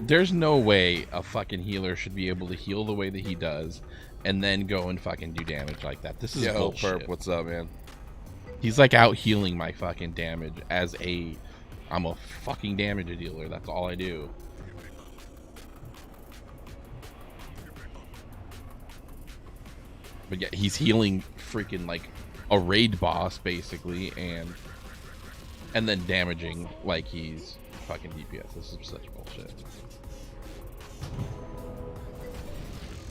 There's no way a fucking healer should be able to heal the way that he does and then go and fucking do damage like that. This is bullshit. Perp, what's up, man? He's like out healing my fucking damage I'm a fucking damage dealer. That's all I do. But yeah, he's healing freaking like a raid boss basically, and then damaging like he's fucking DPS. This is such bullshit.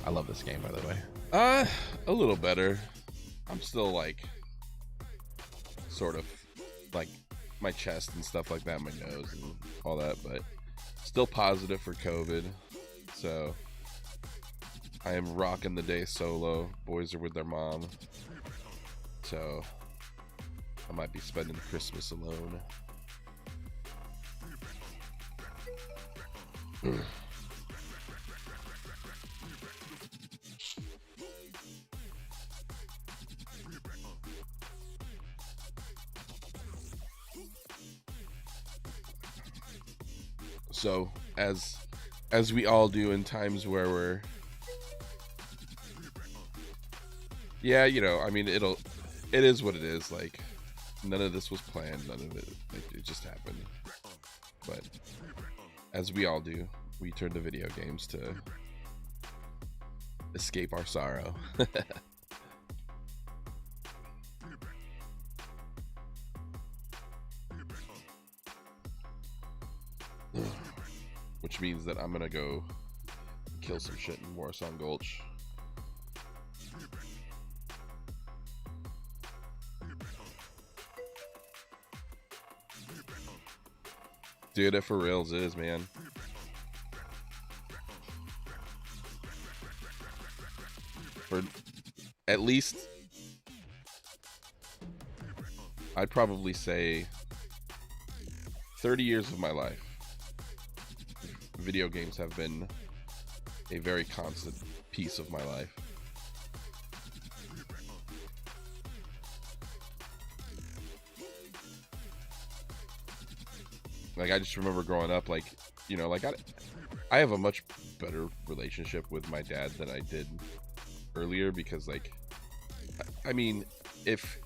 I love this game, by the way. A little better. I'm still like sort of like my chest and stuff like that, my nose and all that, but still positive for COVID. So I am rocking the day solo. Boys are with their mom. So I might be spending Christmas alone. So as we all do in times where we're, yeah, you know, I mean, it is what it is. Like, none of this was planned. None of it, like, it just happened. But as we all do, we turn to video games to escape our sorrow. Which means that I'm gonna go kill some shit in Warsaw Gulch. Dude, it for reals is, man. For at least, I'd probably say 30 years of my life, video games have been a very constant piece of my life. Like, I just remember growing up, like, you know, like, I have a much better relationship with my dad than I did earlier because, like, I mean, if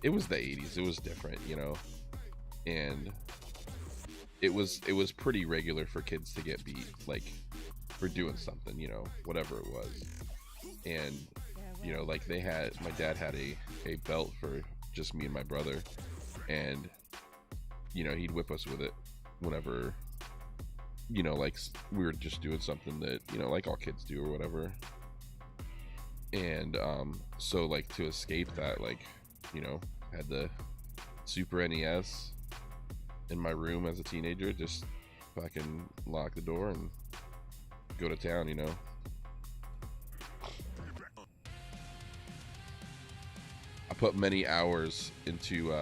it was the 80s, it was different, you know, and it was pretty regular for kids to get beat, like, for doing something, you know, whatever it was. And, you know, like, my dad had a belt for just me and my brother, and, you know, he'd whip us with it whenever, you know, like, we were just doing something that, you know, like all kids do or whatever. And so, like, to escape that, like, you know, had the Super NES in my room as a teenager, just fucking lock the door and go to town, you know. I put many hours into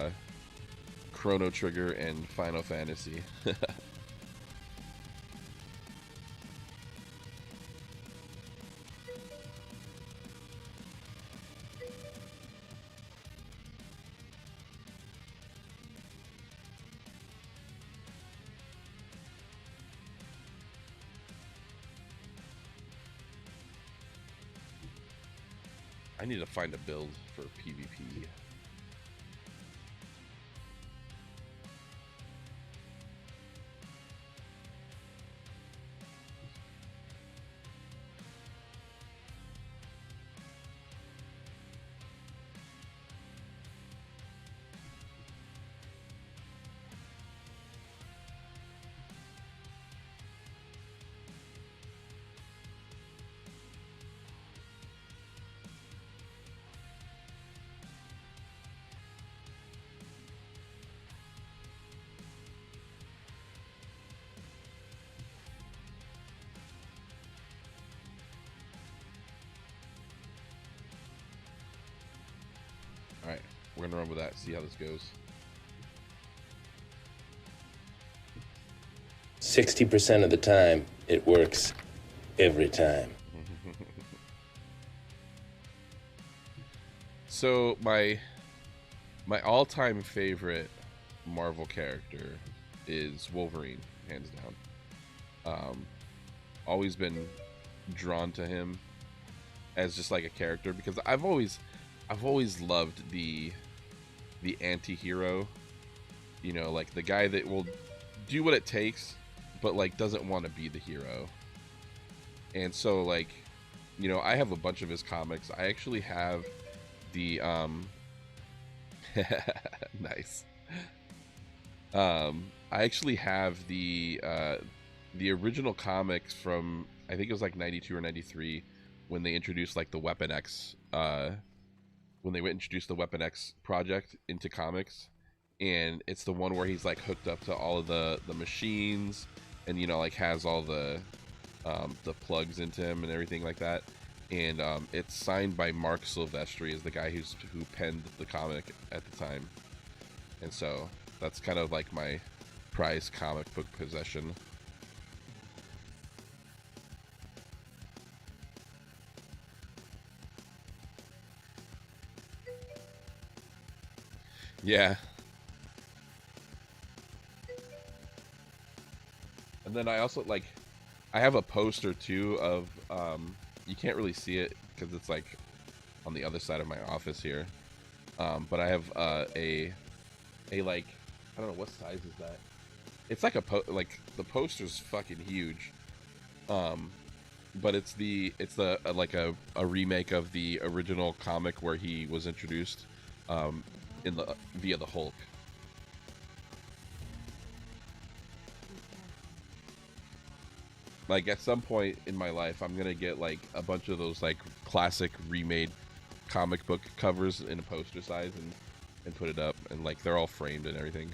Chrono Trigger and Final Fantasy. I need to find a build for PvP. Alright, we're gonna run with that, see how this goes. 60% of the time, it works every time. So my all-time favorite Marvel character is Wolverine, hands Always been drawn to him as just like a character, because I've always loved the anti-hero, you know, like the guy that will do what it takes but like doesn't want to be the hero. And so, like, you know, I have a bunch of his comics. I actually have the nice. I actually have the original comics from, I think it was like 92 or 93, when they introduced like the Weapon X when they introduced the Weapon X project into comics. And it's the one where he's like hooked up to all of the machines, and, you know, like has all the plugs into him and everything like that. And it's signed by Mark Silvestri, is the guy who penned the comic at the time. And so that's kind of like my prized comic book possession. Yeah. And then I also, like, I have a poster too of, you can't really see it because it's like on the other side of my office here. But I have a like, I don't know, what size is that? It's like like the poster's fucking huge. But it's like a remake of the original comic where he was introduced via the Hulk. Like, at some point in my life, I'm gonna get like a bunch of those like classic remade comic book covers in a poster size and put it up, and like they're all framed and everything.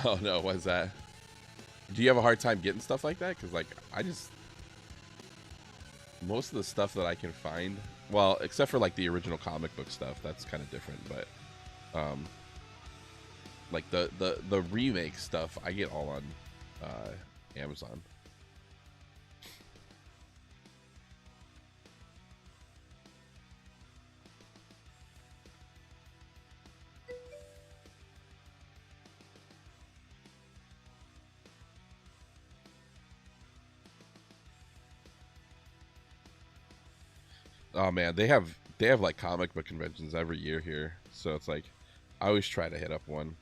Oh no, what's that? Do you have a hard time getting stuff like that? Because, like, most of the stuff that I can find, well, except for like the original comic book stuff, that's kind of different, but like the remake stuff, I get all on Amazon. Oh man, they have like comic book conventions every year here, so it's like I always try to hit up one.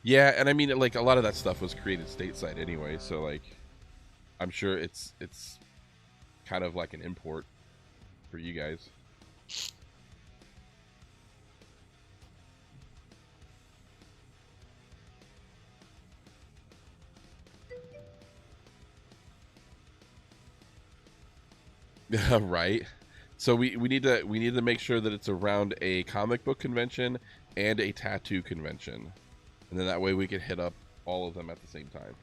Yeah, and I mean, like, a lot of that stuff was created stateside anyway, so like I'm sure it's kind of like an import for you guys. Right. So we need to make sure that it's around a comic book convention and a tattoo convention, and then that way we can hit up all of them at the same time.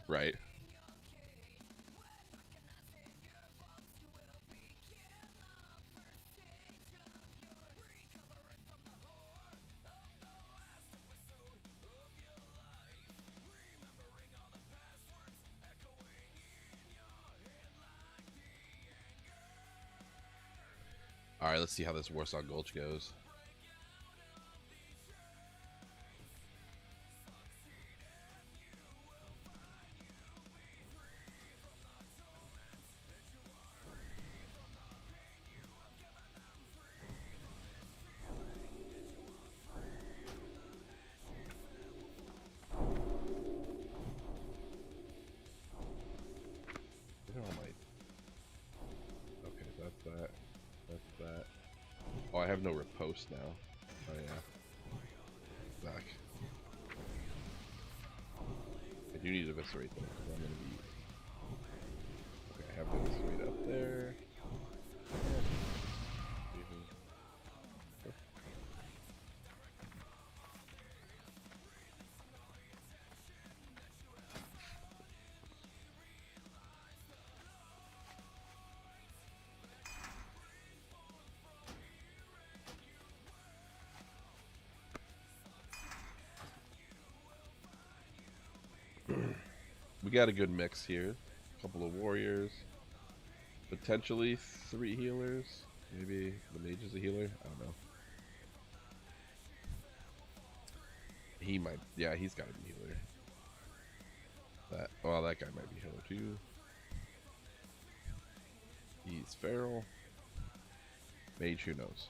Right. All right, let's see how this Warsaw Gulch goes. have no riposte now. Oh yeah. Back. I do need to eviscerate though, because I'm gonna be. Okay, I have to eviscerate up there. We got a good mix here. A couple of warriors. Potentially 3 healers. Maybe the mage is a healer. I don't know. He might. Yeah, he's got to be a healer. Well, that guy might be a healer too. He's feral. Mage, who knows?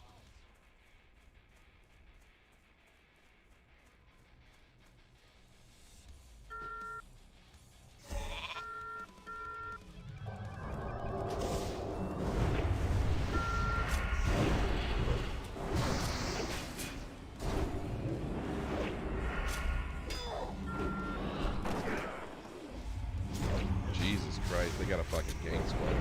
Jesus Christ, they got a fucking gang squad.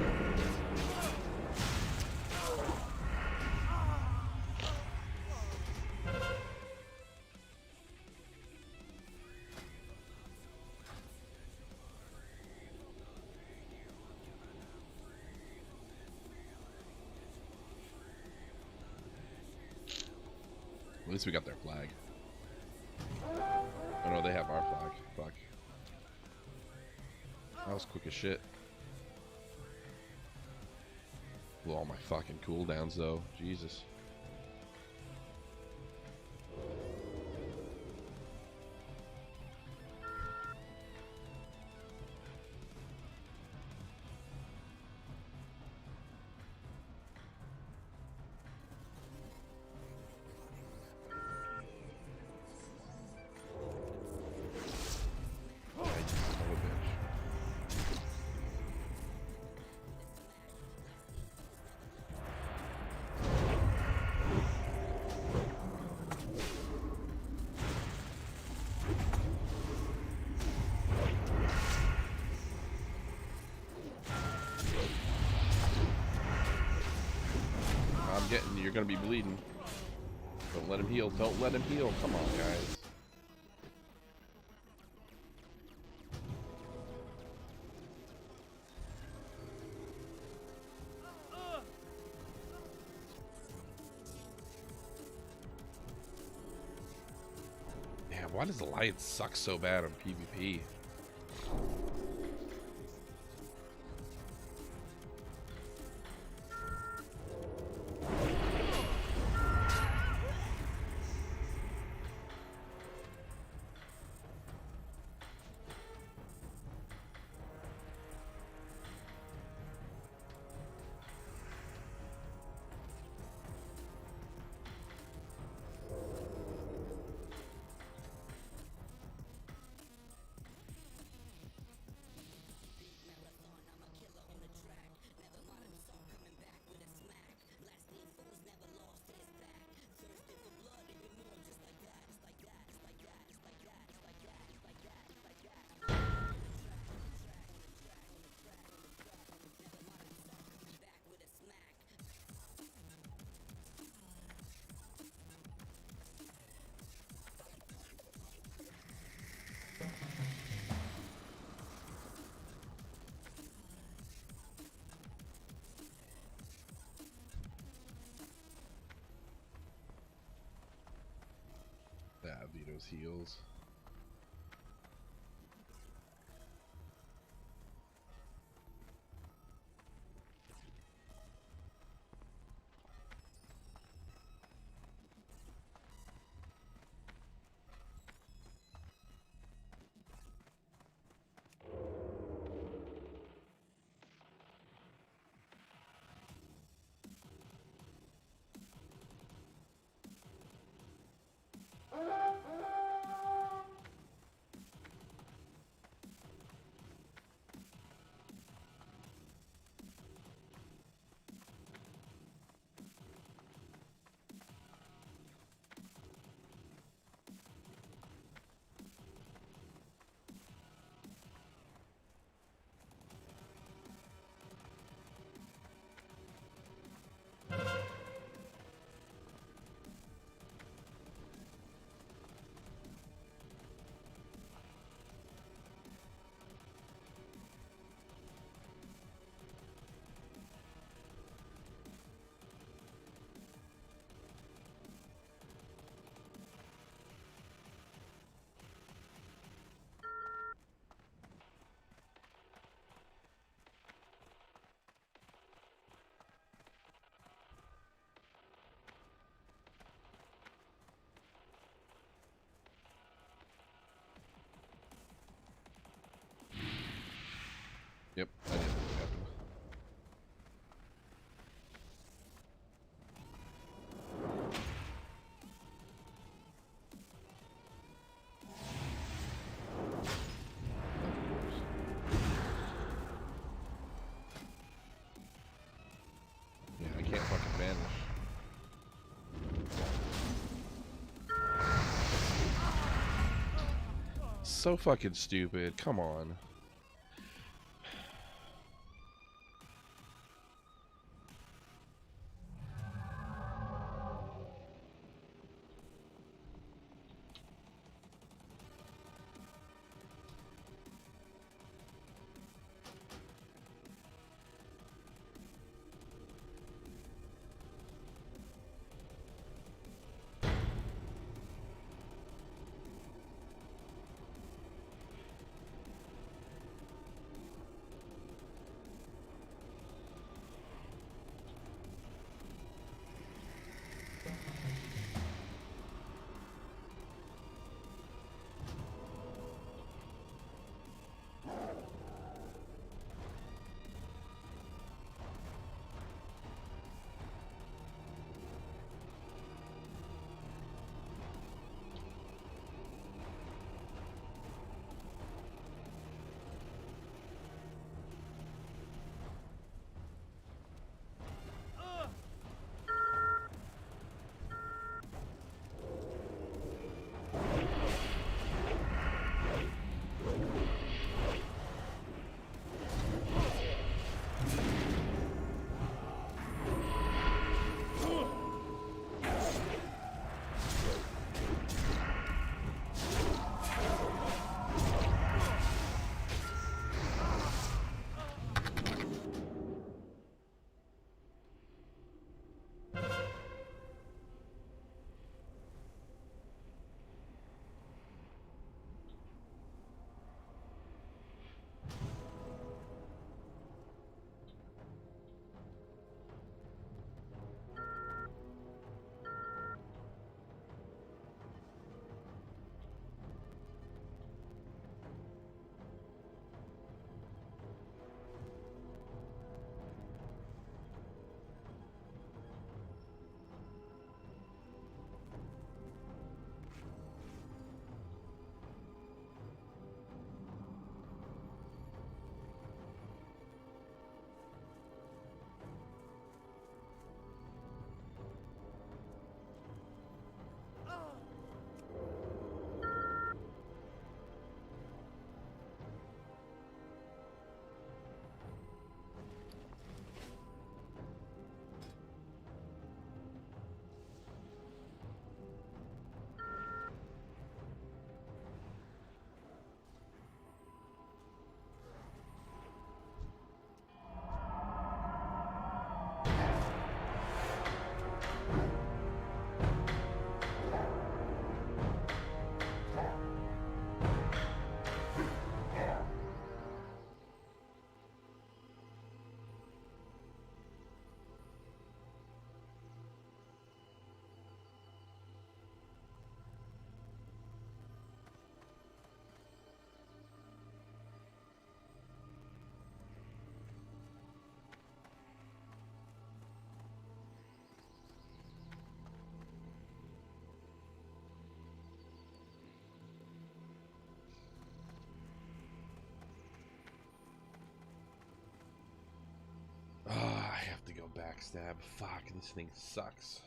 At least we got their flag. Oh no, they have our flag. Fuck. That was quick as shit. Blew all my fucking cooldowns though. Jesus. You're gonna be bleeding. Don't let him heal. Don't let him heal. Come on, guys. Yeah, why does Alliance suck so bad on PvP? Yeah, Vito's heals. so fucking stupid. Come on. I have to go backstab. Fuck, this thing sucks.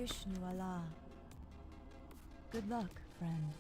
Ishnu Allah. Good luck, friend.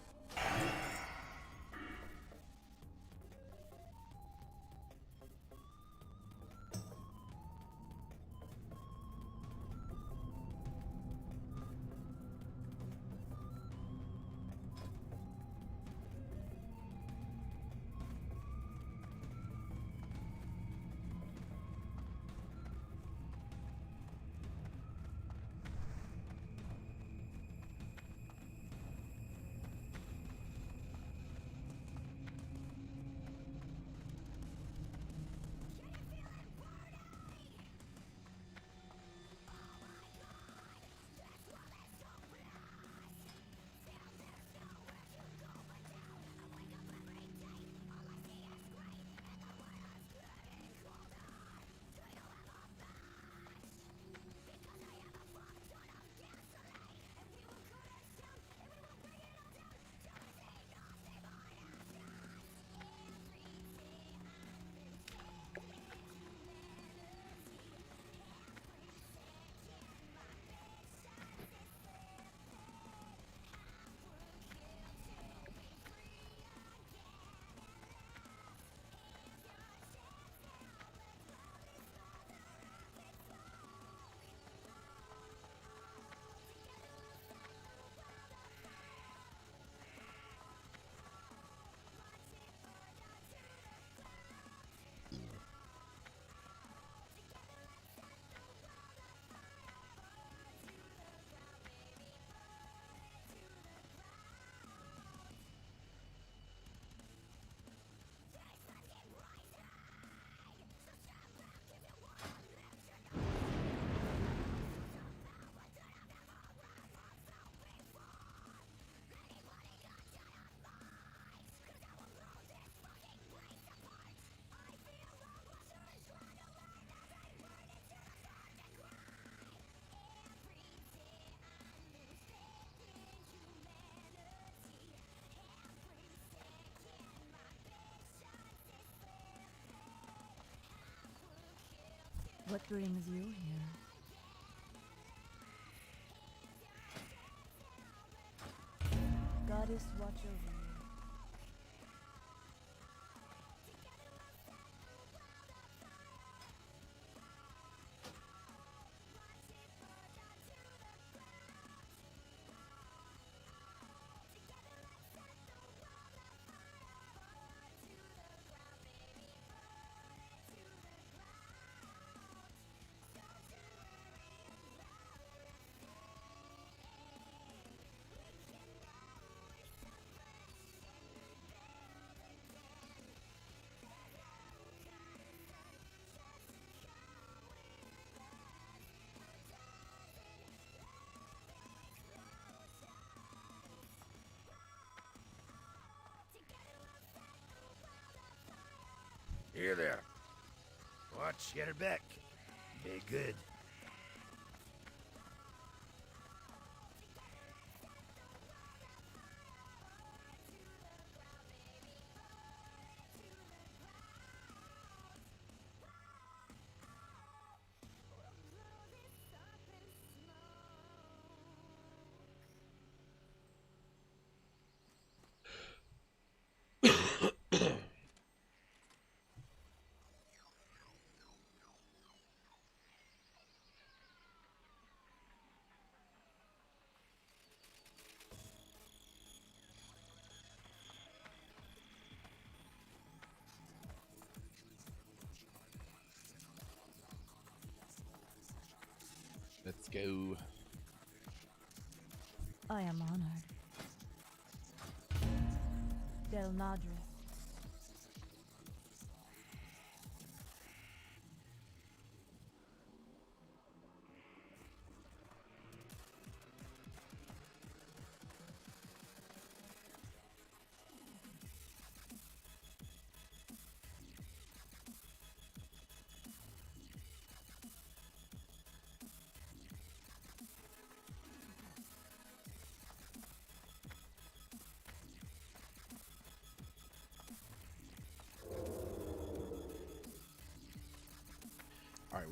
What brings you here? Goddess, watch over you. Here there. Watch your back. Be good. Let's go. I am honored. Del Madre.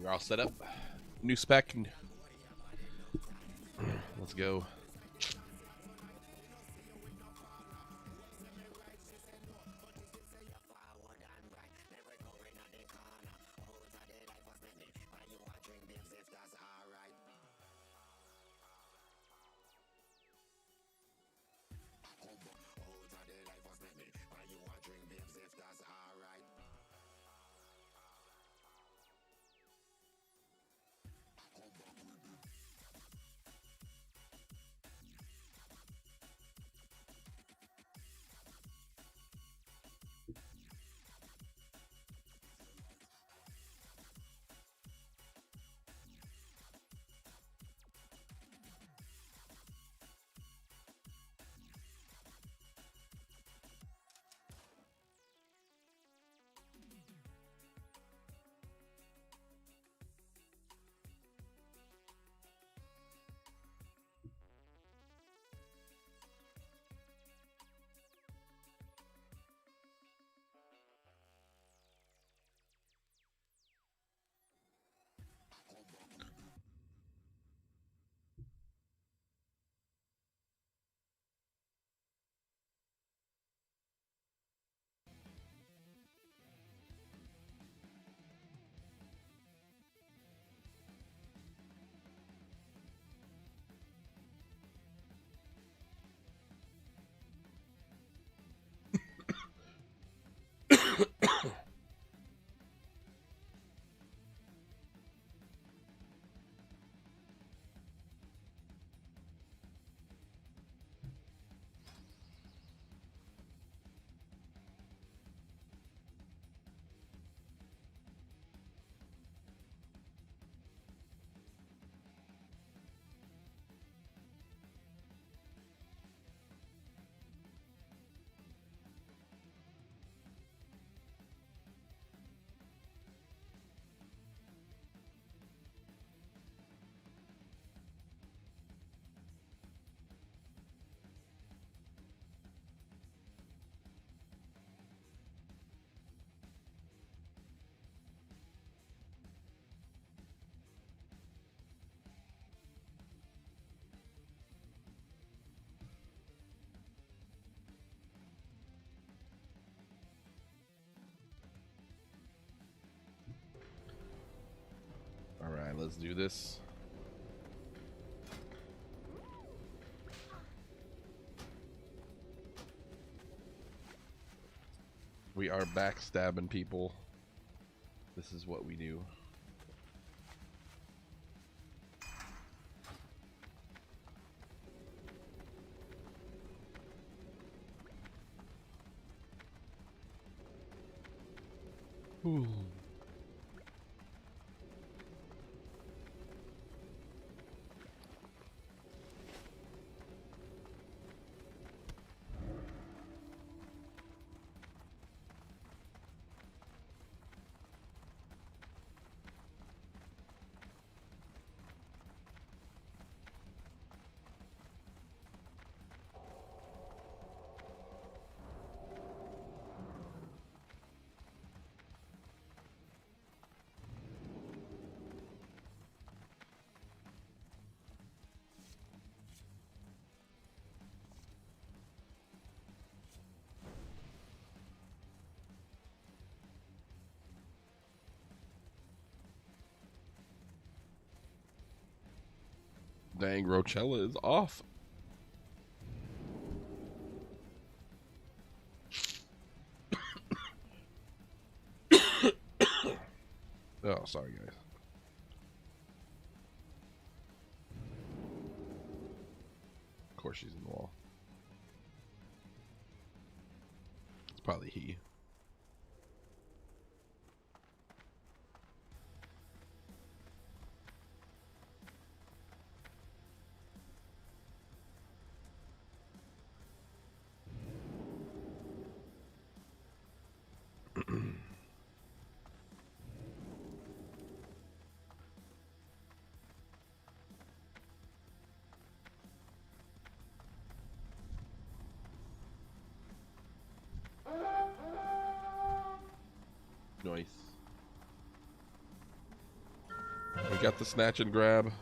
We're all set up. New spec. Let's go. All right, let's do this. We are backstabbing people. This is what we do. Ooh. Dang, Rochella is off. Oh, sorry, guys. Of course she's in the wall. It's probably he. Nice. got the snatch and grab.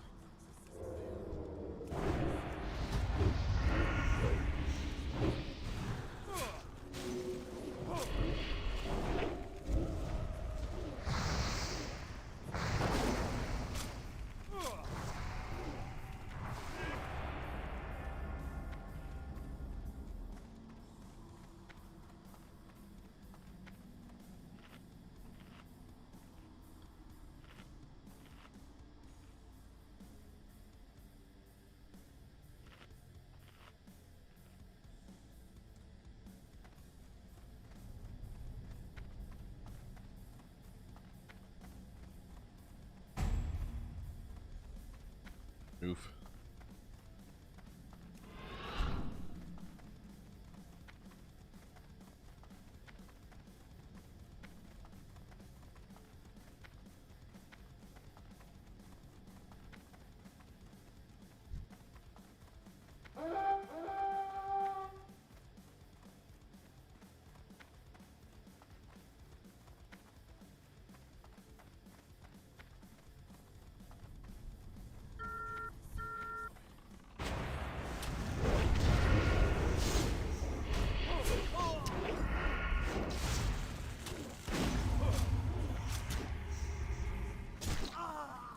Oof.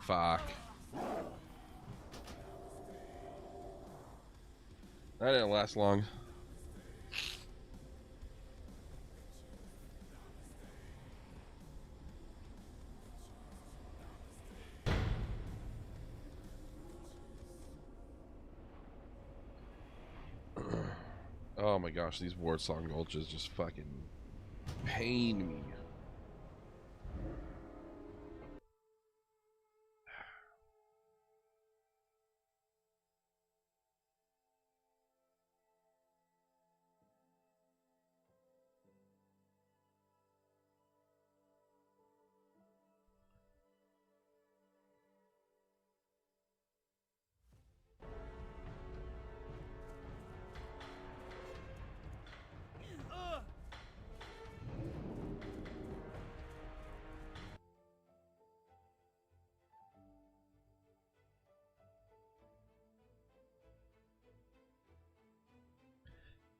Fuck. That didn't last long. Oh my gosh, these Wardsong Gulches just fucking pain me.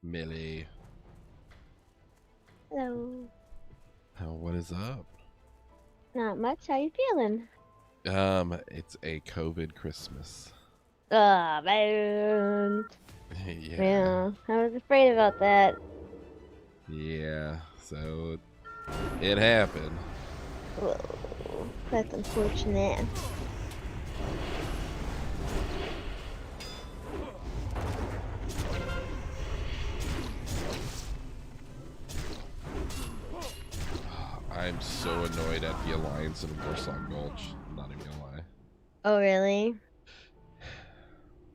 Millie. Hello. What is up? Not much. How you feeling? It's a COVID Christmas. Oh, man. Yeah. Yeah, I was afraid about that. Yeah, so it happened. Whoa, that's unfortunate. I'm so annoyed at the Alliance in Warsong Gulch. I'm not even gonna lie. Oh, really?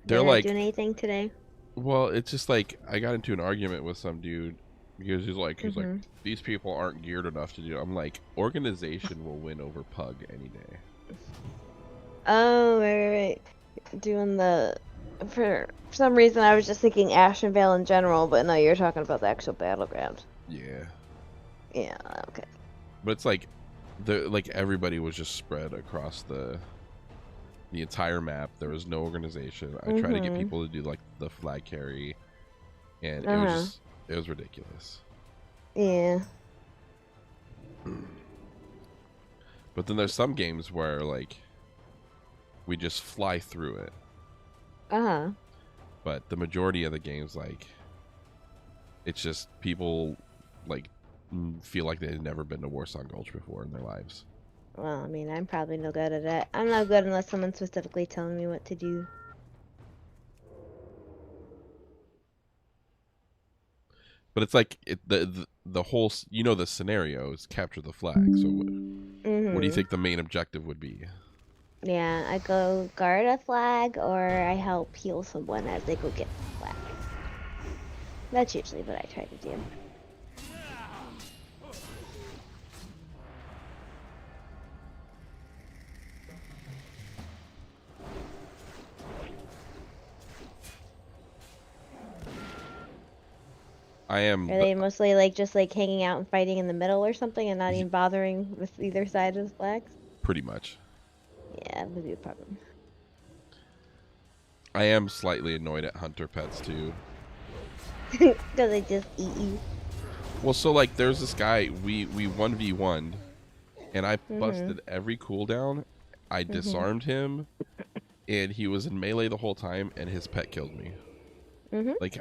They're You're not like, doing anything today? well, it's just like I got into an argument with some dude because he's like, Mhm. these people aren't geared enough to do it. I'm like, organization will win over Pug any day. Oh, right. Doing the... For some reason, I was just thinking Ashenvale in general, but no, you're talking about the actual battleground. Yeah, Yeah, okay. but it's like, everybody was just spread across the entire map. There was no organization. I tried to get people to do like the flag carry, and it was ridiculous. Yeah. But then there's some games where like we just fly through it. Uh-huh. But the majority of the games, like, it's just people like feel like they've never been to Warsong Gulch before in their lives. Well, I mean, I'm probably no good at it. I'm not good unless someone's specifically telling me what to do. But it's like the whole the scenario is capture the flag. So what do you think the main objective would be? Yeah, I go guard a flag or I help heal someone as they go get the flag. That's usually what I try to do. I am. Are they mostly like just like hanging out and fighting in the middle or something and not even bothering with either side of the flags? Pretty much. Yeah, that would be a problem. I am slightly annoyed at hunter pets too. Because they just eat you. Well, so like there's this guy we 1v1'd and I busted every cooldown. I disarmed him and he was in melee the whole time and his pet killed me. Like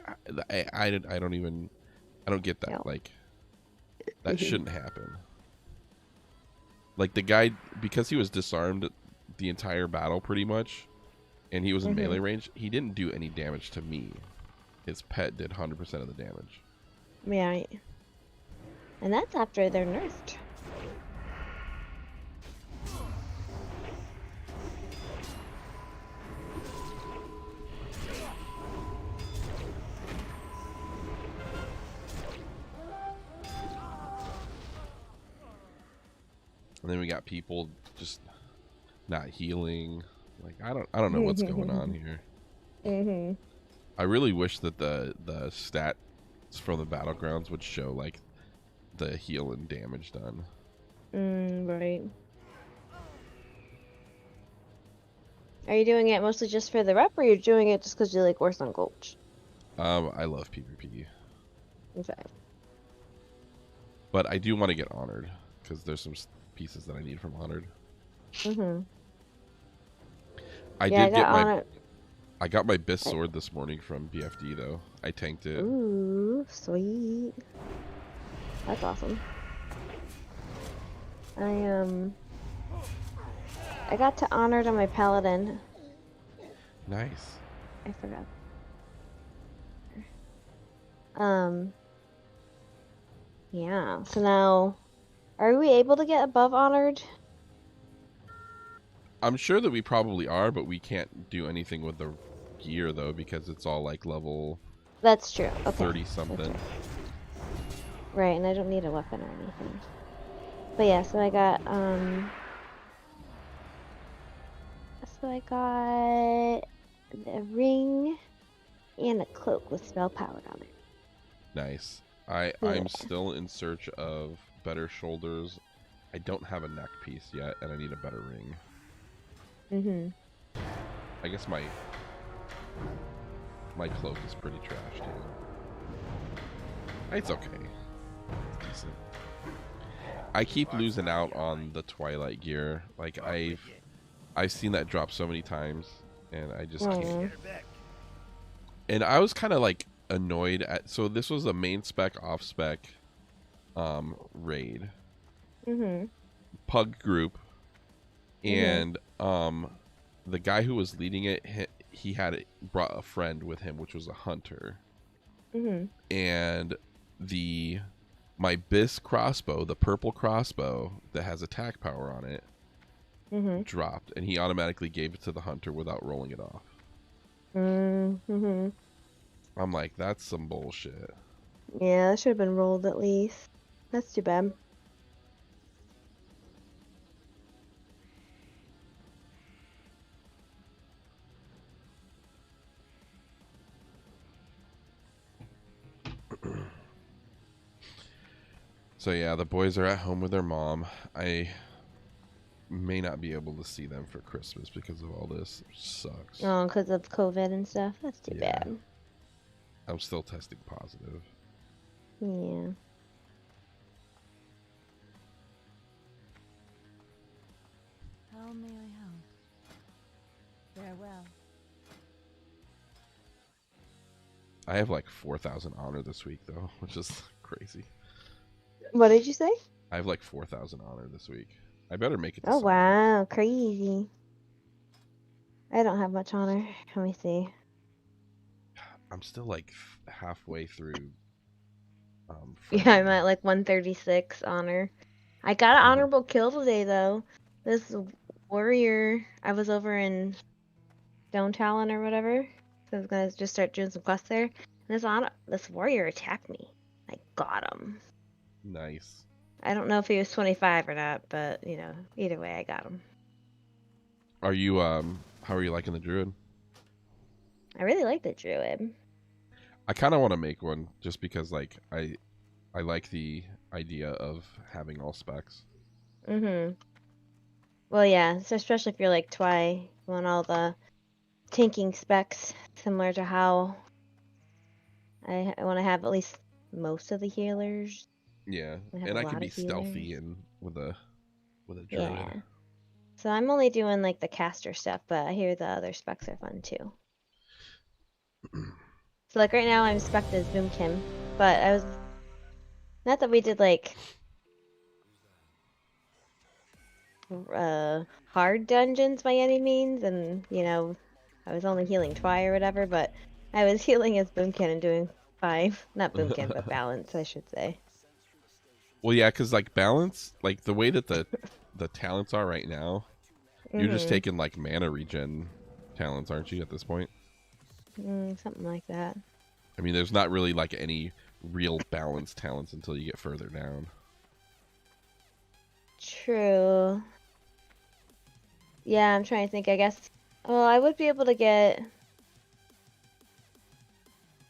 I don't get that. No. Like that shouldn't happen. Like the guy, because he was disarmed the entire battle pretty much and he was in melee range, he didn't do any damage to me. His pet did 100% of the damage. Right. And that's after they're nerfed. And then we got people just not healing. Like I don't know what's going on here. I really wish that the stats from the battlegrounds would show like the heal and damage done. Right. Are you doing it mostly just for the rep, or you're doing it just because you like Warson Gulch? I love PvP. Okay. But I do want to get honored because there's some pieces that I need from honored. I Yeah, did get my honored. I got my Bis sword this morning from BFD though. I tanked it. Ooh, sweet. That's awesome. I got to honored on my paladin. Nice. I forgot. Yeah. So now, are we able to get above honored? I'm sure that we probably are, but we can't do anything with the gear though because it's all like level That's true. Okay. 30 something. Right, and I don't need a weapon or anything. But yeah, so I got a ring and a cloak with spell power on it. Nice. I'm still in search of better shoulders. I don't have a neck piece yet, and I need a better ring. I guess my cloak is pretty trash too. It's okay. It's decent. I keep losing out on the Twilight gear. Like I've seen that drop so many times, and I just can't. And I was kind of like annoyed at. So this was a main spec, off spec, raid. Pug group, and the guy who was leading it, he had brought a friend with him, which was a hunter. And my Bis crossbow, the purple crossbow that has attack power on it, dropped, and he automatically gave it to the hunter without rolling it off. I'm like, that's some bullshit. Yeah, that should have been rolled at least. That's too bad. So yeah, the boys are at home with their mom. I may not be able to see them for Christmas because of all this. Which sucks. Oh, because of COVID and stuff? That's too bad. I'm still testing positive. Yeah. How may I help? Farewell. I have like 4,000 honor this week though, which is crazy. What did you say? I have like 4,000 honor this week. I better make it to Oh, Sunday. wow. Crazy. I don't have much honor. Let me see. I'm still like halfway through. Yeah, I'm at like 136 honor. I got an honorable kill today, though. This warrior, I was over in Stone Talon or whatever, so I was gonna just start doing some quests there. And this warrior attacked me. I got him. Nice. I don't know if he was 25 or not, but you know, either way, I got him. Are you how are you liking the druid? I really like the druid. I kind of want to make one just because like I like the idea of having all specs. Well, yeah, so especially if you're like Twy, you want all the tanking specs similar to how I want to have at least most of the healers. Yeah, I have and a I can lot be of healers. stealthy and with a druid. Yeah. So I'm only doing like the caster stuff, but I hear the other specs are fun too. So like right now I'm spec'd as Boomkin, but I was not that we did like hard dungeons by any means, and you know I was only healing Twy or whatever, but I was healing as Boomkin and doing fine. Not Boomkin, but balance, I should say. Well, yeah, because like balance, like the way that the talents are right now, you're just Mm-hmm. taking like mana regen talents, aren't you? At this point, Something like that. I mean, there's not really like any real balance talents until you get further down. True. Yeah, I'm trying to think. I guess. Well, I would be able to get.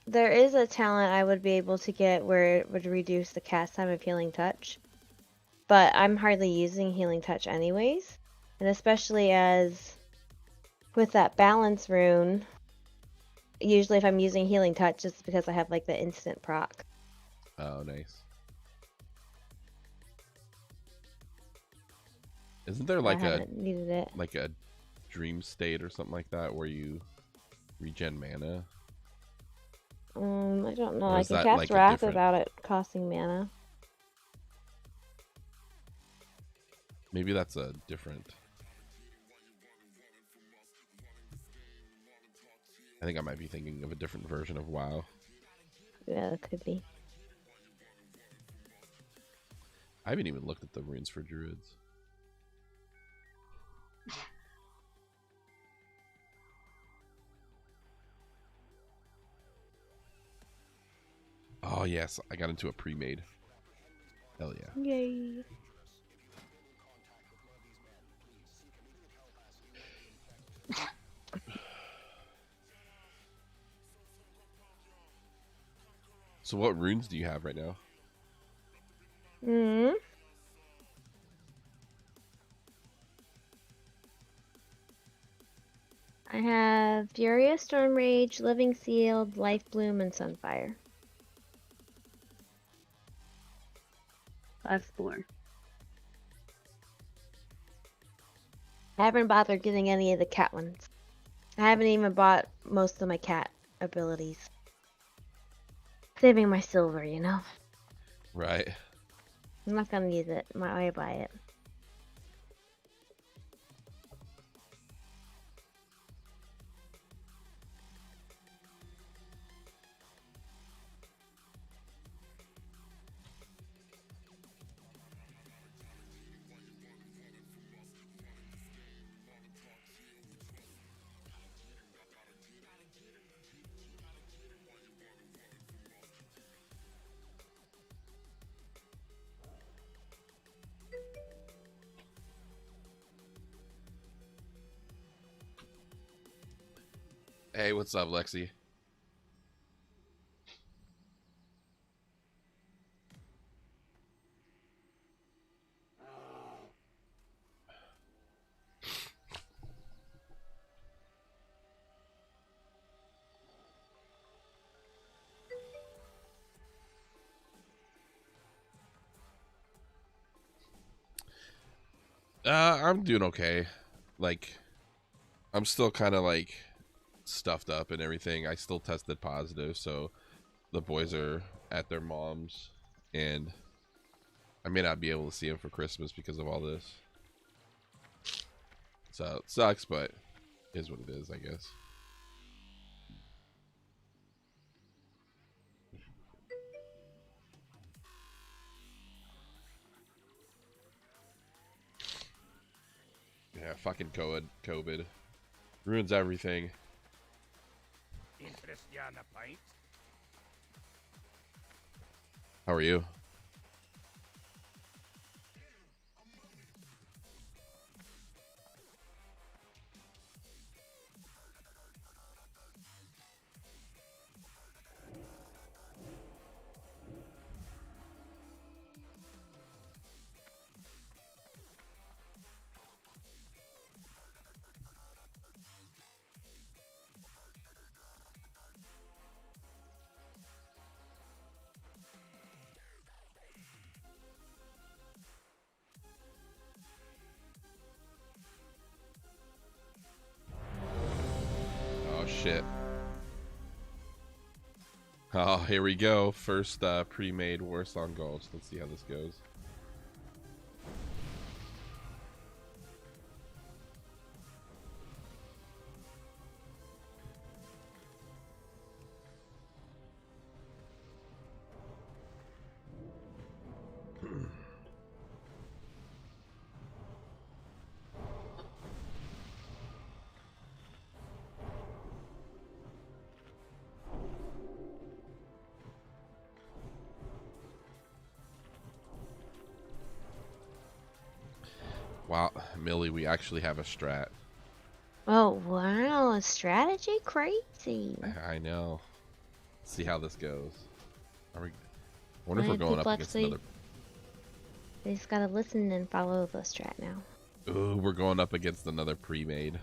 There is a talent I would be able to get where it would reduce the cast time of Healing Touch. But I'm hardly using Healing Touch anyways. And especially as with that balance rune, usually if I'm using Healing Touch, it's because I have like the instant proc. Oh, nice. Isn't there So I like a haven't needed it. dream state or something like that where you regen mana? I don't know. Or I is can that cast like a Wrath different? without it costing mana. Maybe that's a different. I think I might be thinking of a different version of WoW. Yeah, that could be. I haven't even looked at the runes for druids. Oh yes, I got into a pre-made. Hell yeah. Yay. So what runes do you have right now? Hmm. I have Furious Storm Rage, Living Sealed, Life Bloom, and Sunfire. I've 4. I haven't bothered getting any of the cat ones. I haven't even bought most of my cat abilities. Saving my silver, you know? Right. I'm not gonna use it. Why buy it? Hey, what's up, Lexi? I'm doing okay. Like, I'm still kind of like stuffed up and everything. I still tested positive, so the boys are at their mom's, and I may not be able to see them for Christmas because of all this. So it sucks, but it is what it is, I guess. Yeah, fucking COVID ruins everything. Interest you on a pint? How are you? shit. Oh, here we go. First pre-made Warsong Gulch. Let's see how this goes. Wow, Millie, we actually have a strat. Oh wow, a strategy crazy. I know. Let's see how this goes. Are we? I wonder if Why we're going up people against actually- another. They just gotta listen and follow the strat now. Ooh, we're going up against another pre-made.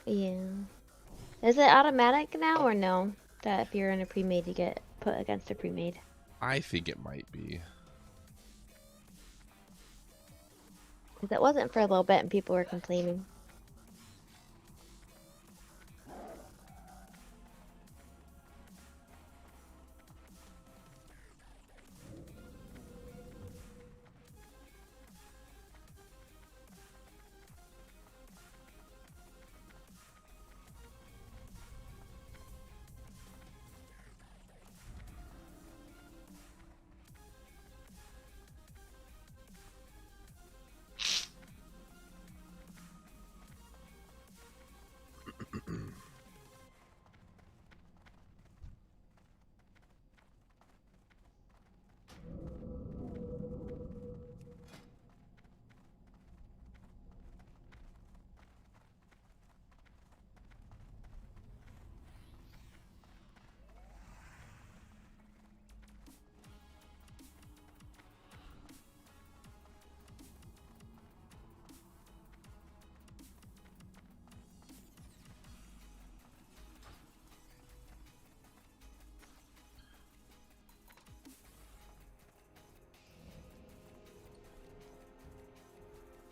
Yeah. Is it automatic now or no? That if you're in a pre-made, you get put against a pre-made. I think it might be. Because it wasn't for a little bit and people were complaining.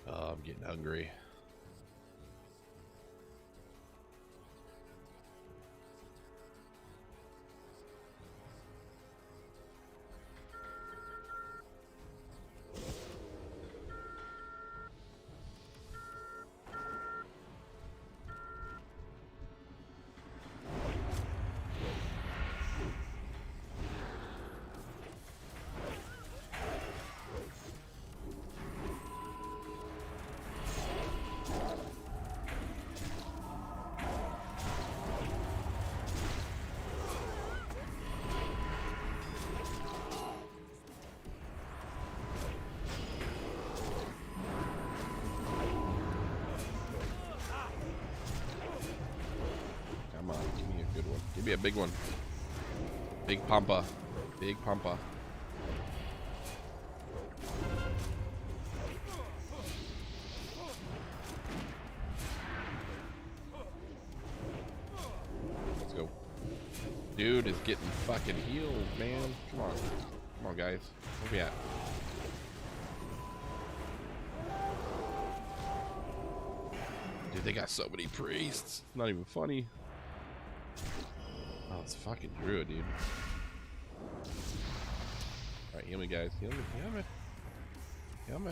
Oh, I'm getting hungry. Come on, give me a good one. Give me a big one. Big pampa. Big pampa. Let's go. Dude is getting fucking healed, man. Come on. Come on, guys. Where we at? Dude, they got so many priests. Not even funny. Oh, it's fucking druid, dude. Alright, heal me, guys. Heal me. Heal me. Heal me.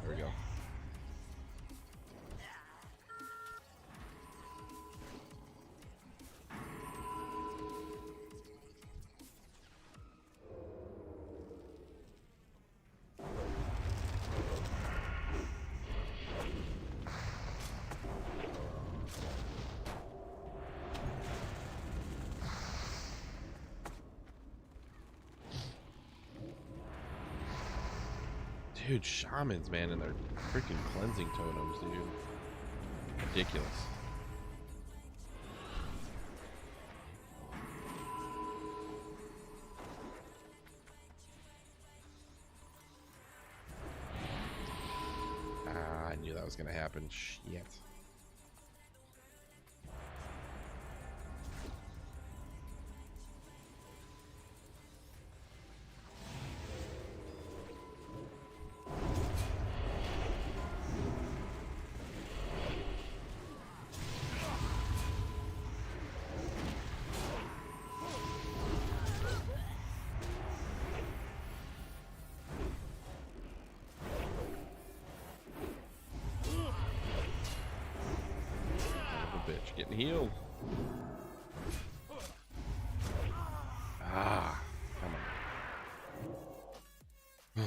There we go. Dude, shamans, man, and their freaking cleansing totems, dude. Ridiculous. I knew that was gonna happen. Shit. Bitch, getting healed. Ah, come on.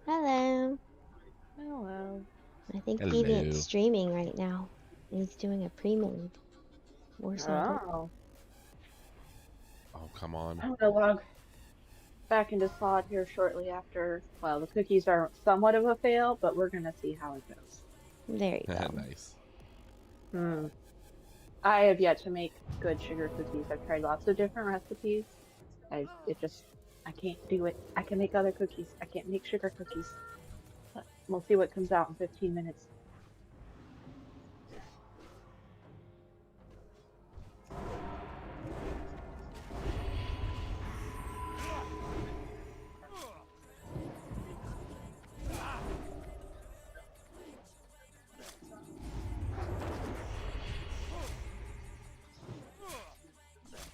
Hello. Hello. I think Hello. Deviant's streaming right now. He's doing a pre-made or something. Oh. Oh, come on. I'm gonna log back into SOD here shortly after. Well, the cookies are somewhat of a fail, but we're gonna see how it goes. There you go. Nice. I have yet to make good sugar cookies. I've tried lots of different recipes. I can't do it. I can make other cookies. I can't make sugar cookies. But we'll see what comes out in 15 minutes.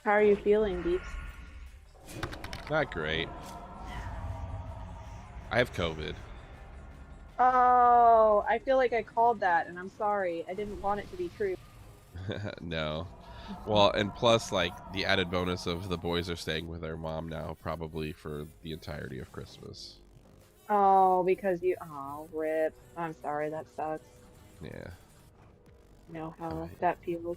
How are you feeling, Deeps? Not great. I have COVID. Oh, I feel like I called that, and I'm sorry. I didn't want it to be true. No. Well, and plus, like, the added bonus of the boys are staying with their mom now, probably for the entirety of Christmas. Oh, because you... Oh, rip. I'm sorry, that sucks. Yeah. You know how Alright. that feels.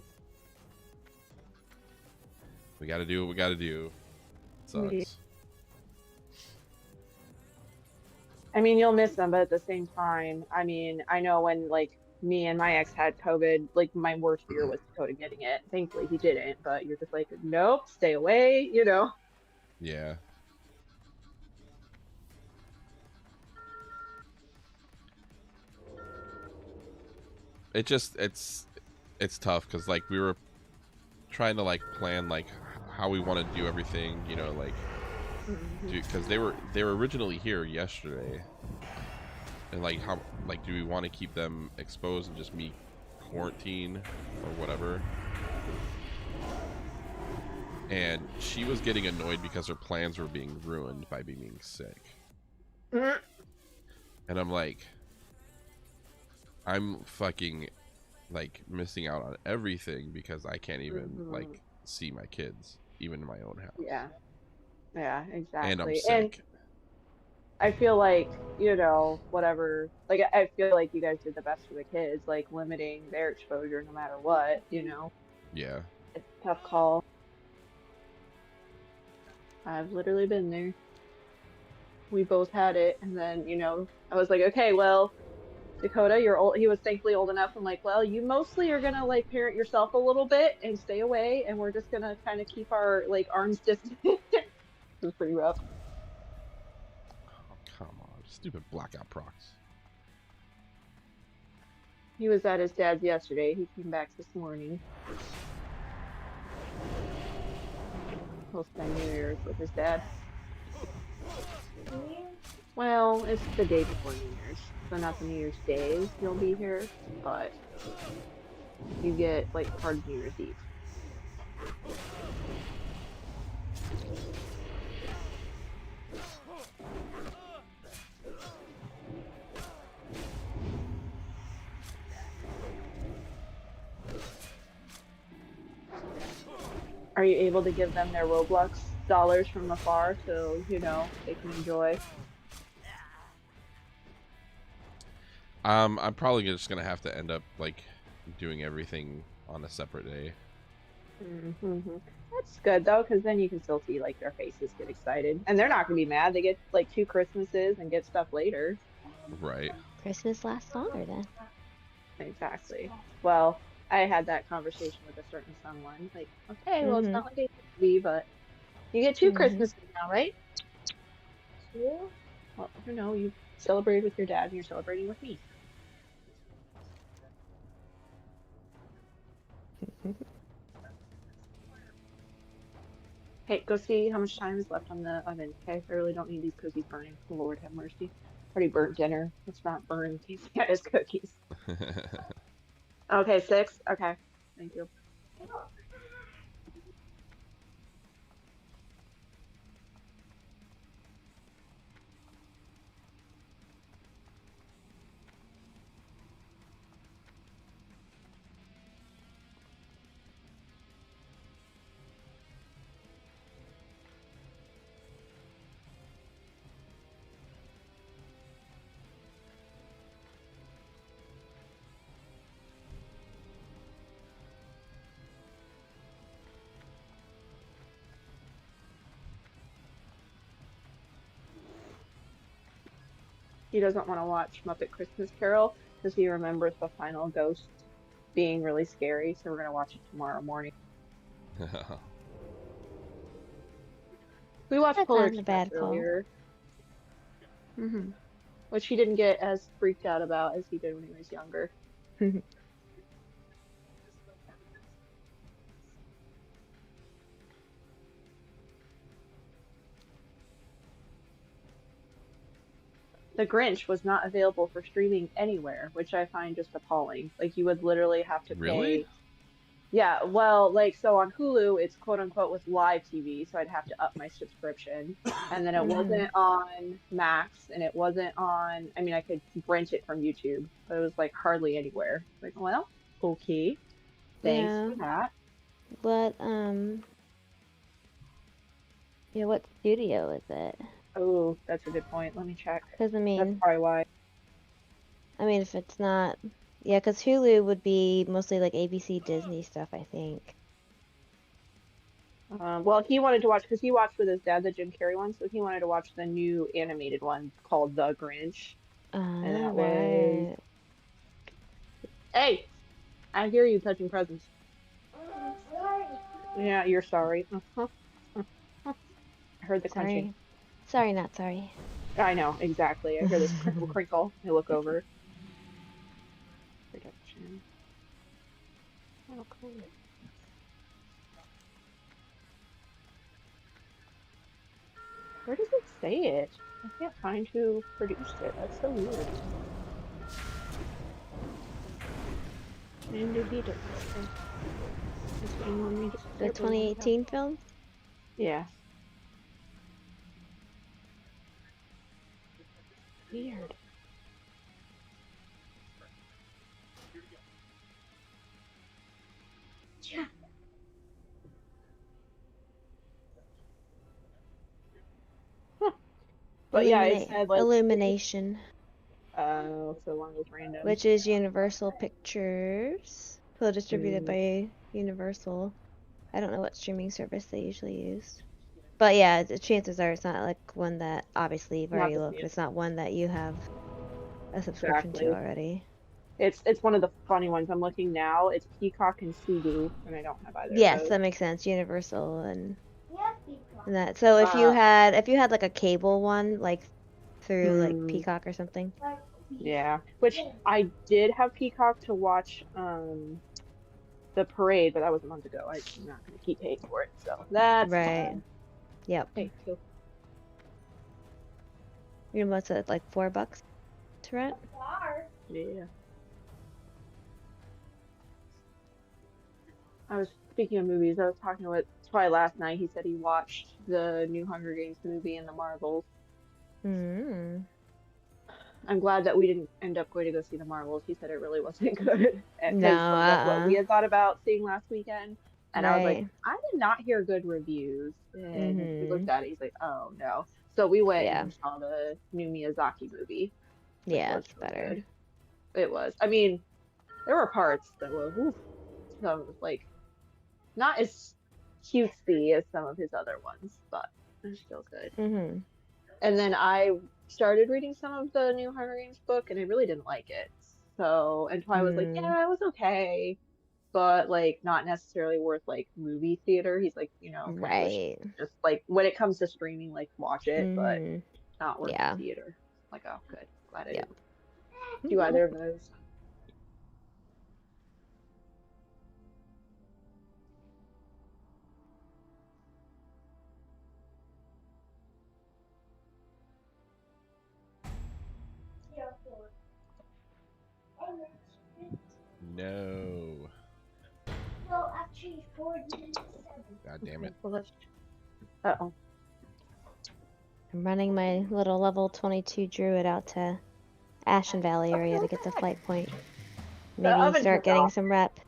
We gotta do what we gotta do. Sucks. Yeah. I mean, you'll miss them, but at the same time, I mean, I know when, like, me and my ex had COVID, like, my worst fear was Dakota getting it. Thankfully, he didn't, but you're just like, nope, stay away, you know? Yeah. It's tough because, like, we were trying to, like, plan, like, how we want to do everything, you know, like, because they were originally here yesterday, and like, how, like, do we want to keep them exposed and just me quarantine or whatever? And she was getting annoyed because her plans were being ruined by being sick. And I'm like, I'm fucking, like, missing out on everything because I can't even like see my kids even in my own house. Yeah, exactly. And I'm sick. I feel like, you know, whatever, like, I feel like you guys did the best for the kids, like, limiting their exposure no matter what, you know? Yeah. It's a tough call. I've literally been there. We both had it, and then, you know, I was like, okay, well, Dakota, you're old. He was thankfully old enough. I'm like, well, you mostly are gonna, like, parent yourself a little bit and stay away, and we're just gonna kind of keep our, like, arms distant. It was pretty rough. Oh, come on. Stupid blackout procs. He was at his dad's yesterday. He came back this morning. He'll spend New Year's with his dad. Well, it's the day before New Year's, so not the New Year's Day you'll be here, but you get, like, part of New Year's Eve. Are you able to give them their Roblox dollars from afar so, you know, they can enjoy? I'm probably just gonna have to end up, like, doing everything on a separate day. That's good, though, because then you can still see, like, their faces get excited. And they're not going to be mad. They get, like, 2 Christmases and get stuff later. Right. Christmas lasts longer then. Exactly. Well, I had that conversation with a certain someone. Like, okay, well, it's not like it used to be, but You get 2 Mhm. Christmases now, right? 2? Well, I don't know. You celebrated with your dad, and you're celebrating with me. Hey, go see how much time is left on the oven, okay? I really don't need these cookies burning. Lord have mercy. Already burnt dinner. Let's not burn Casey's cookies. Okay, 6? Okay. Thank you. He doesn't want to watch Muppet Christmas Carol because he remembers the final ghost being really scary, so we're going to watch it tomorrow morning. We watched That's Polar not a Express bad call. earlier. Which he didn't get as freaked out about as he did when he was younger. The Grinch was not available for streaming anywhere, which I find just appalling. Like, you would literally have to Really? pay. Yeah, well, like, so on Hulu, it's quote unquote with live TV, so I'd have to up my subscription. And then it wasn't on Max, and it wasn't on, I mean, I could rent it from YouTube, but it was like hardly anywhere. Like, well, okay. Thanks Yeah. for that. What yeah, what studio is it? Oh, that's a good point. Let me check. Because I That's mean, probably why. if it's not, yeah, because Hulu would be mostly like ABC Disney stuff, I think. Well, he wanted to watch, because he watched with his dad the Jim Carrey one, so he wanted to watch the new animated one called The Grinch. And that was. Right. Hey! I hear you touching presents. Yeah, you're sorry. I heard the crunching. Sorry, not sorry. I know, exactly. I hear this crinkle crinkle. I look over. Production. Oh, cool. Where does it say it? I can't find who produced it. That's so weird. And did he do it? The 2018 film? Yeah. Weird. Yeah. Huh. But yeah, it said like Illumination. so one of those random. Which is Universal Pictures. Co-distributed by Universal. I don't know what streaming service they usually use. But yeah, the chances are it's not like one that, obviously you've already looked, it's not one that you have a subscription to already. It's one of the funny ones. I'm looking now. It's Peacock and Sugu, and I don't have either. Yes, that makes sense. Universal and that. So if you had like a cable one, like through like Peacock or something. Yeah, which I did have Peacock to watch the parade, but that was a month ago. I'm not gonna keep paying for it, so that's right. fine. Yep. Hey, cool. You know what's it, like $4 to rent? Yeah. I was speaking of movies. I was talking with Twy last night. He said he watched the new Hunger Games movie and the Marvels. I'm glad that we didn't end up going to go see the Marvels. He said it really wasn't good. No, that's what we had thought about seeing last weekend. And I was like, Right. I did not hear good reviews. And he looked at it. He's like, oh no. So we went and saw the new Miyazaki movie. Yeah, it's better. Good. It was. I mean, there were parts that were, some like not as cutesy as some of his other ones, but they're still good. And then I started reading some of the new Hunger Games book, and I really didn't like it. So, and Twy was like, yeah, it was okay. but like not necessarily worth like movie theater. He's like, you know, kind of Right. just like when it comes to streaming, like watch it, but Mhm. not worth Yeah. the theater. Like, oh, good. Glad I Yeah. didn't do either of those. No. Well, actually, 47. God damn it. Uh-oh. I'm running my little level 22 druid out to Ashenvale area to get the flight point. Maybe oven start turned getting off. some rep.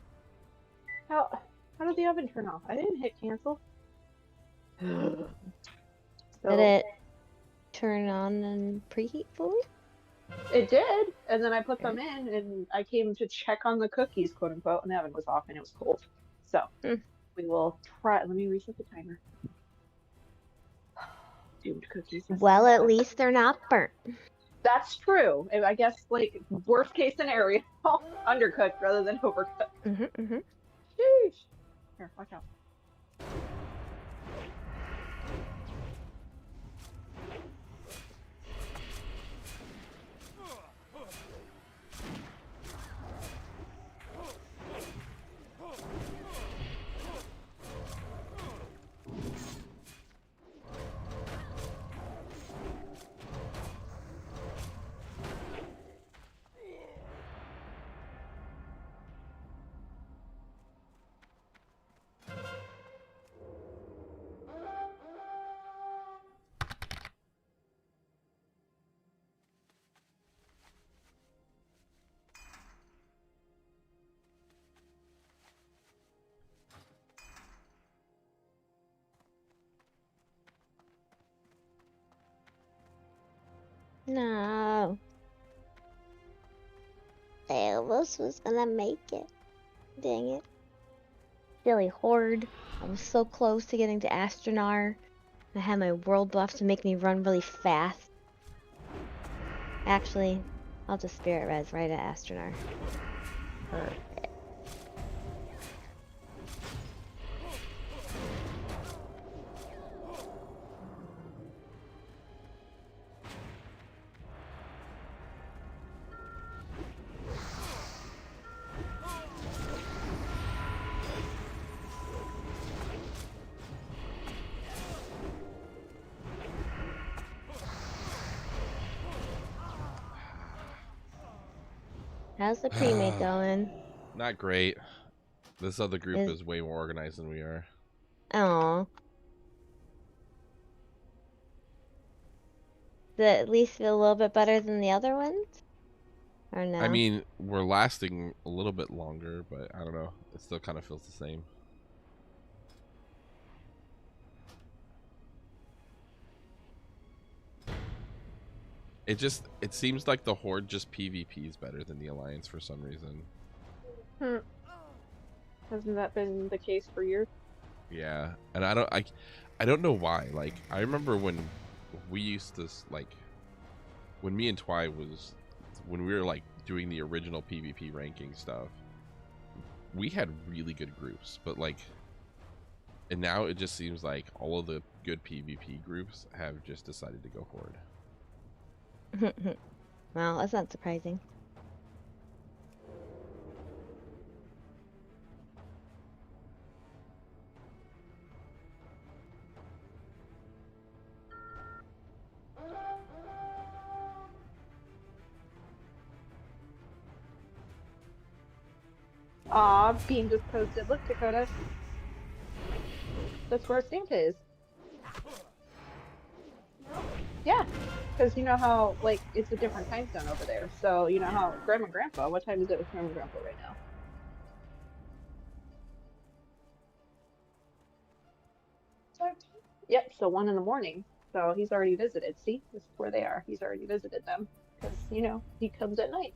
How did the oven turn off? I didn't hit cancel. Did it turn on and preheat fully? It did, and then I put them in, and I came to check on the cookies, quote unquote, and the oven was off and it was cold. So we will try. Let me reset the timer. Doomed cookies. Well, at least they're not burnt. That's true. I guess like worst case scenario, undercooked rather than overcooked. Sheesh. Here, watch out. No. I almost was gonna make it. Dang it. Silly horde. I was so close to getting to Astronar. I had my world buff to make me run really fast. Actually, I'll just spirit res right at Astronar. Perfect. How's the pre-mate going? Not great. This other group is way more organized than we are. Oh. Does it at least feel a little bit better than the other ones? Or no? I mean, we're lasting a little bit longer, but I don't know. It still kind of feels the same. It seems like the Horde just PvP is better than the Alliance for some reason. Hasn't that been the case for years? Yeah, and I don't know why. Like, I remember when we used to, like, when me and Twy when we were like doing the original PvP ranking stuff, we had really good groups, but like, and now it just seems like all of the good PvP groups have just decided to go Horde. Well, that's not surprising. Aw, Beam just posted. Look, Dakota. That's where Santa is. Yeah, because you know how, like, it's a different time zone over there. So, you know how Grandma and Grandpa, what time is it with Grandma and Grandpa right now? Yep, so 1 in the morning. So he's already visited. See, this is where they are. He's already visited them. Because, you know, he comes at night.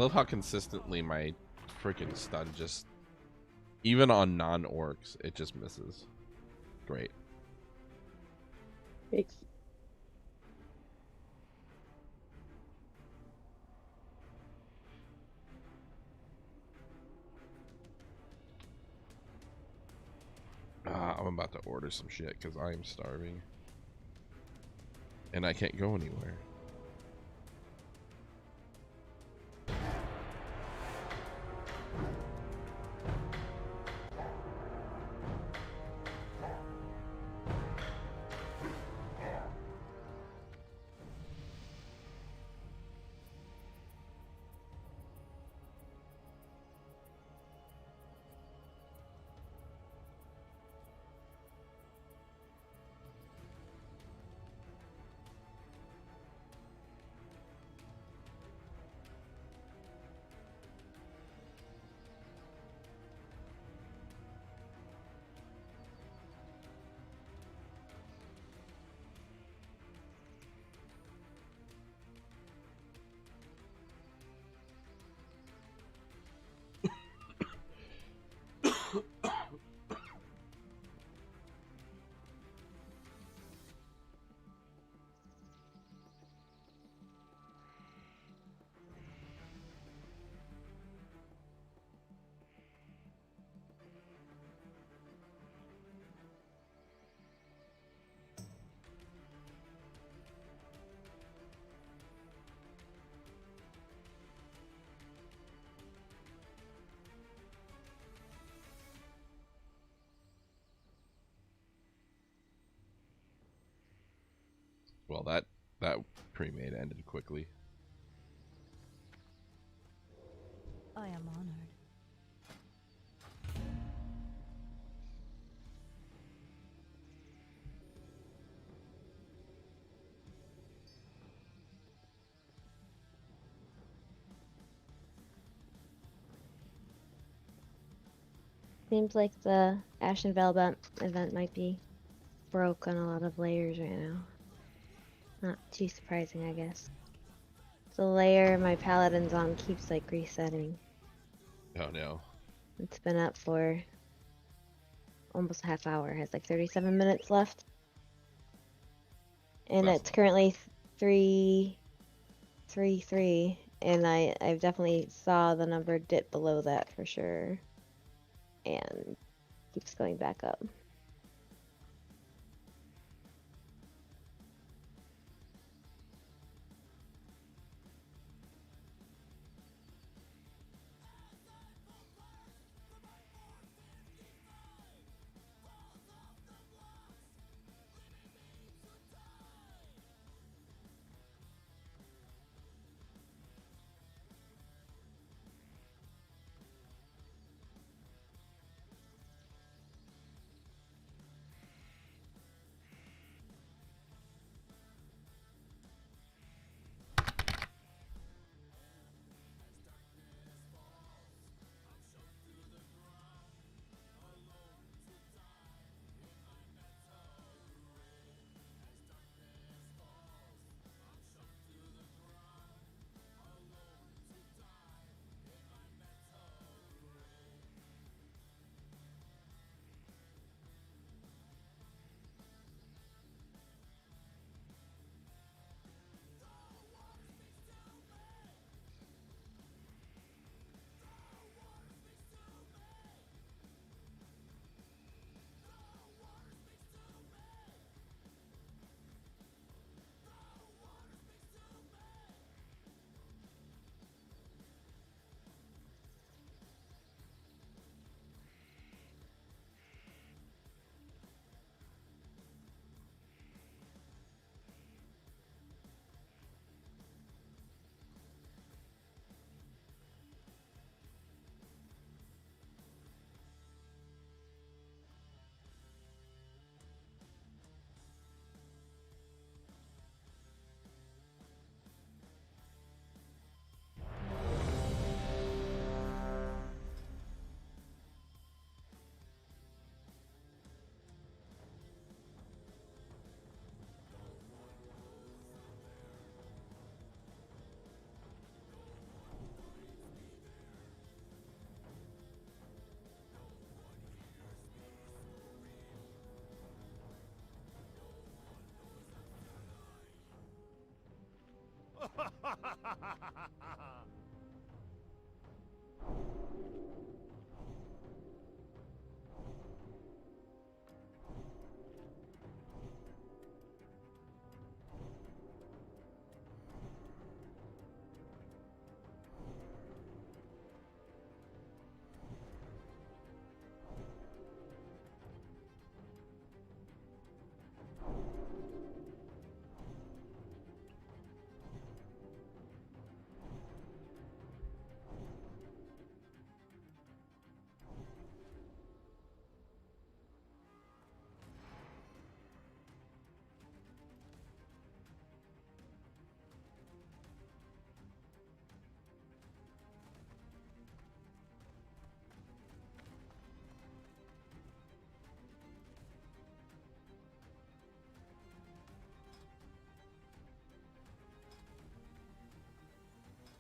love how consistently my freaking stun just, even on non-orcs, it just misses. Great. Thanks. I'm about to order some shit because I am starving. And I can't go anywhere. Well, that pre-made ended quickly. I am honored. Seems like the Ashenvale event might be broke on a lot of layers right now. Not too surprising, I guess. The layer my paladin's on keeps like resetting. Oh no. It's been up for almost a half hour. It has like 37 minutes left. And That's it's currently 333, and I've definitely saw the number dip below that for sure. And keeps going back up.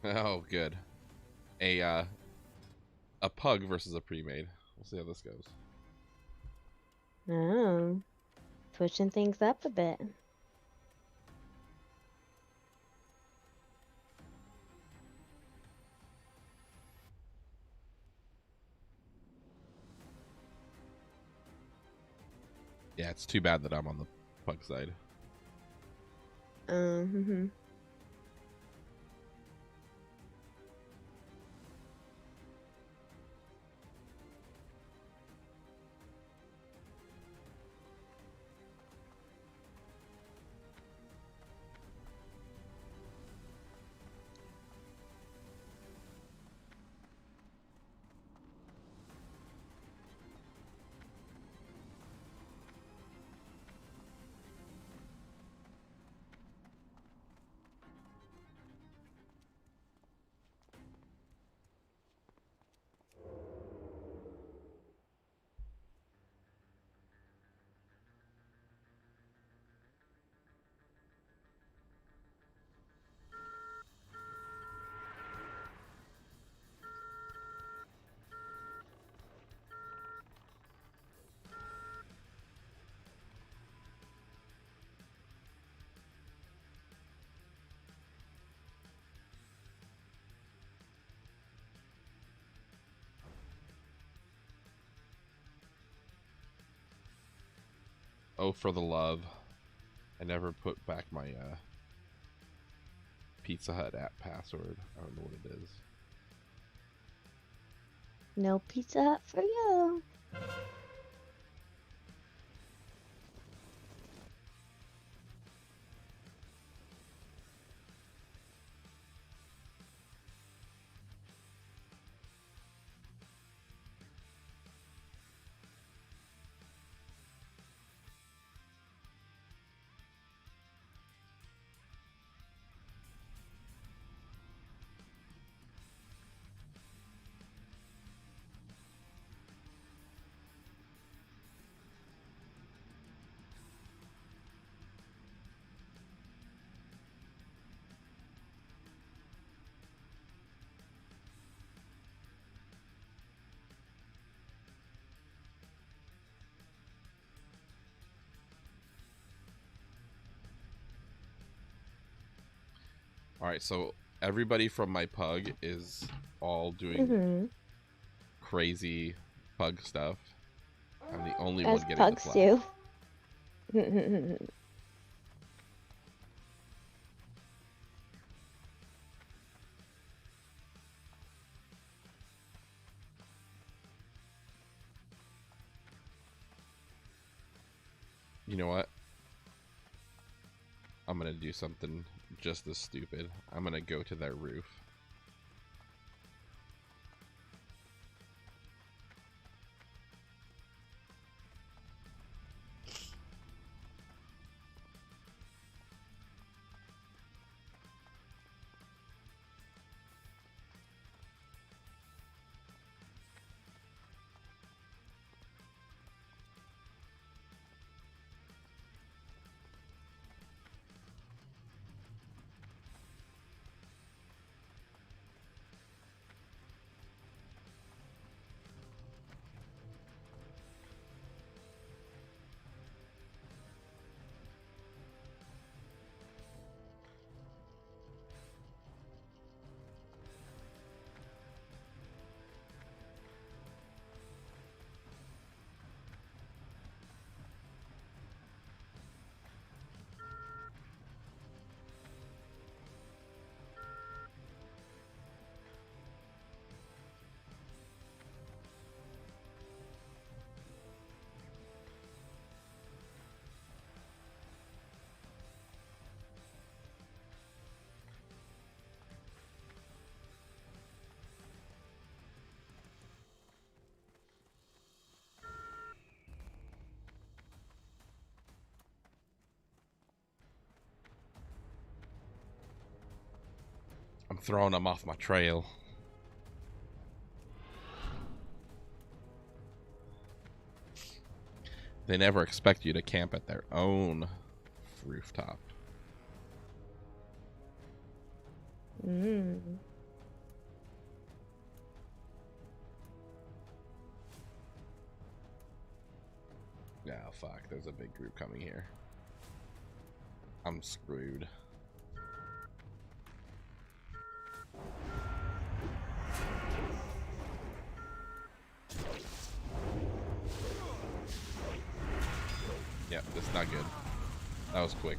Oh, good. A pug versus a pre-made. We'll see how this goes. Oh, switching things up a bit. Yeah, it's too bad that I'm on the pug side. Mm-hmm. Oh, for the love. I never put back my Pizza Hut app password. I don't know what it is. No Pizza Hut for you. Alright, so everybody from my pug is all doing Mm-hmm. crazy pug stuff. I'm the only As one getting pugs the do. flag. You know what? I'm gonna do something just as stupid. I'm gonna go to their roof. throwing them off my trail. They never expect you to camp at their own rooftop. Mm. Yeah, fuck. There's a big group coming here. I'm screwed. Yeah, that's not good. That was quick.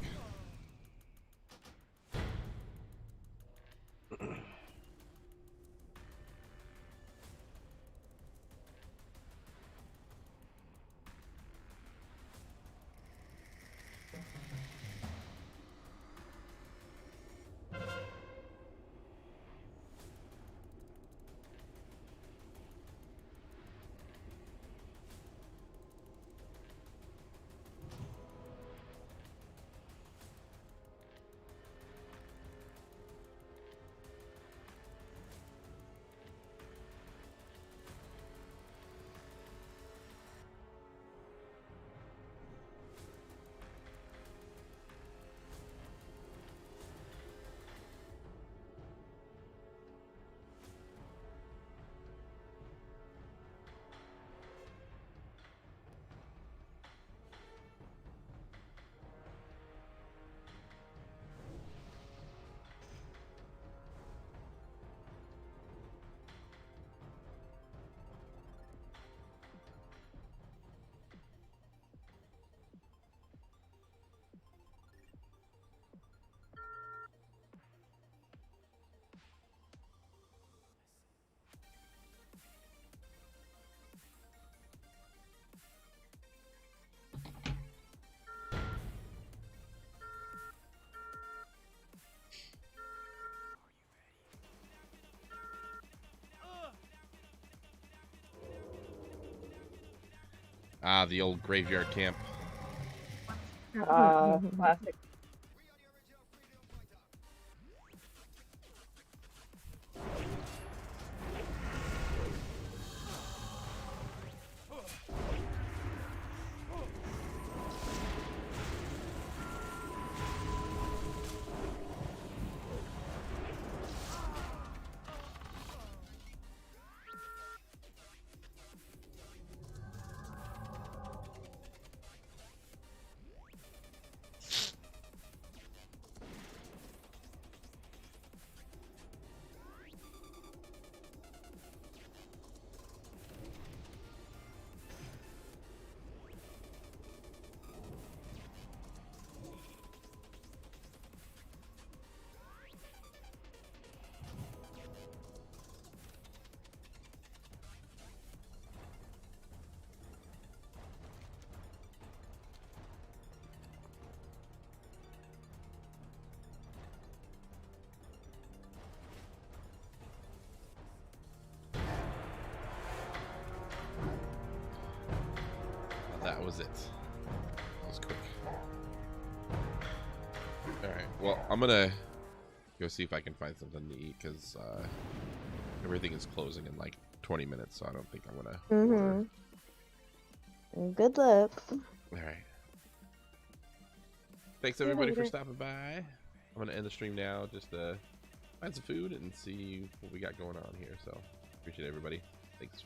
Ah, the old graveyard camp. Classic. That was it. That was quick. Alright, well, I'm gonna go see if I can find something to eat, because everything is closing in like 20 minutes, so I don't think I'm gonna order. Good luck. Alright. Thanks everybody for stopping by. I'm gonna end the stream now just to find some food and see what we got going on here, so appreciate everybody. Thanks.